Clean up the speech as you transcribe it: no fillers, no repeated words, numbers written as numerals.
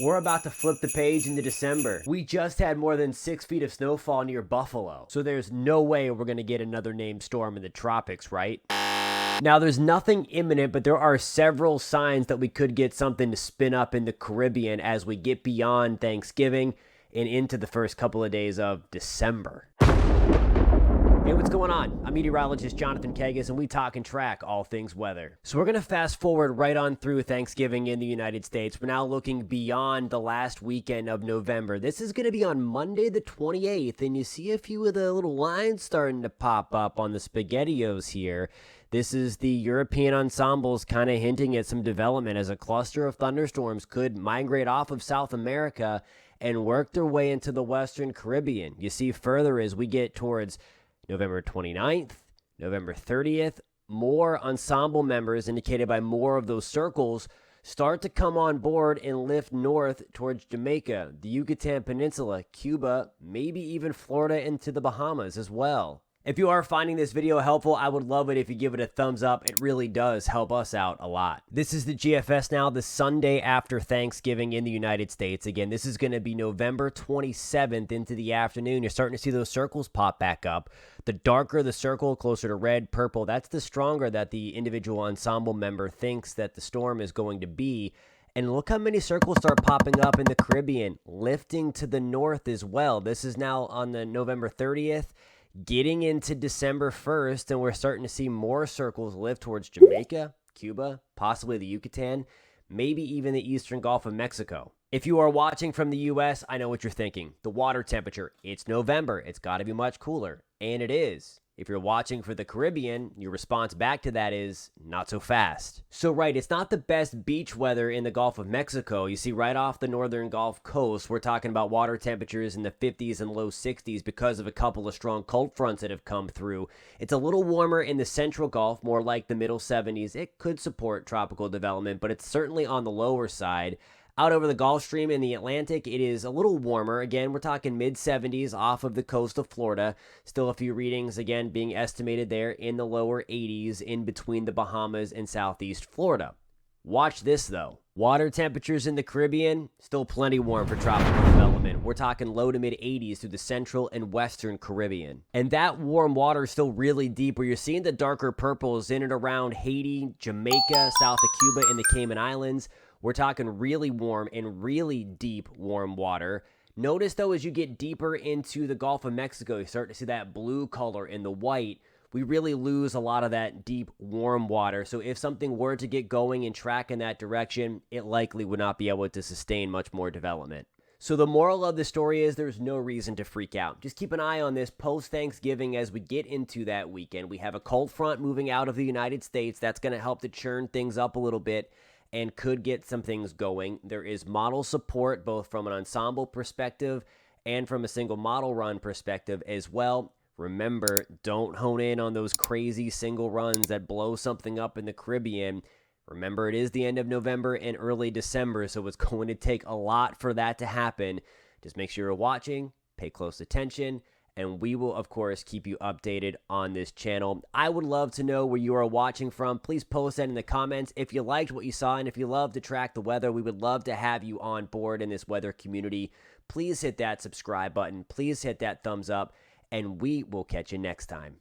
We're about to flip the page into December. We just had more than 6 feet of snowfall near Buffalo, so there's no way we're going to get another named storm in the tropics, right? Now, there's nothing imminent, but there are several signs that we could get something to spin up in the Caribbean as we get beyond Thanksgiving and into the first couple of days of December. Hey, what's going on? I'm meteorologist Jonathan Kagas, and we talk and track all things weather. So we're going to fast forward right on through Thanksgiving in the United States. We're now looking beyond the last weekend of November. This is going to be on Monday the 28th, and you see a few of the little lines starting to pop up on the SpaghettiOs here. This is the European ensembles kind of hinting at some development as a cluster of thunderstorms could migrate off of South America and work their way into the Western Caribbean. You see further as we get towards November 29th, November 30th, more ensemble members indicated by more of those circles start to come on board and lift north towards Jamaica, the Yucatan Peninsula, Cuba, maybe even Florida into the Bahamas as well. If you are finding this video helpful, I would love it if you give it a thumbs up. It really does help us out a lot. This is the GFS now, the Sunday after Thanksgiving in the United States. Again, this is going to be November 27th into the afternoon. You're starting to see those circles pop back up. The darker the circle, closer to red, purple, that's the stronger that the individual ensemble member thinks that the storm is going to be. And look how many circles start popping up in the Caribbean, lifting to the north as well. This is now on the November 30th. Getting into December 1st, and we're starting to see more circles lift towards Jamaica, Cuba, possibly the Yucatan, maybe even the eastern Gulf of Mexico. If you are watching from the U.S., I know what you're thinking. The water temperature, it's November. It's got to be much cooler. And it is. If you're watching for the Caribbean, your response back to that is not so fast. So right, it's not the best beach weather in the Gulf of Mexico. You see right off the northern Gulf Coast, we're talking about water temperatures in the 50s and low 60s because of a couple of strong cold fronts that have come through. It's a little warmer in the central Gulf, more like the middle 70s. It could support tropical development, but it's certainly on the lower side. Out over the Gulf Stream in the Atlantic, it is a little warmer. Again, we're talking mid-70s off of the coast of Florida. Still a few readings, again, being estimated there in the lower 80s in between the Bahamas and southeast Florida. Watch this, though. Water temperatures in the Caribbean, still plenty warm for tropical development. We're talking low to mid-80s through the central and western Caribbean. And that warm water is still really deep, where you're seeing the darker purples in and around Haiti, Jamaica, south of Cuba, and the Cayman Islands. We're talking really warm and really deep warm water. Notice, though, as you get deeper into the Gulf of Mexico, you start to see that blue color and the white. We really lose a lot of that deep warm water. So if something were to get going and track in that direction, it likely would not be able to sustain much more development. So the moral of the story is there's no reason to freak out. Just keep an eye on this post-Thanksgiving as we get into that weekend. We have a cold front moving out of the United States. That's going to help to churn things up a little bit and could get some things going. There is model support both from an ensemble perspective and from a single model run perspective as well. Remember, don't hone in on those crazy single runs that blow something up in the Caribbean. Remember, it is the end of November and early December, so it's going to take a lot for that to happen. Just make sure you're watching, pay close attention, and we will, of course, keep you updated on this channel. I would love to know where you are watching from. Please post that in the comments. If you liked what you saw and if you love to track the weather, we would love to have you on board in this weather community. Please hit that subscribe button. Please hit that thumbs up, and we will catch you next time.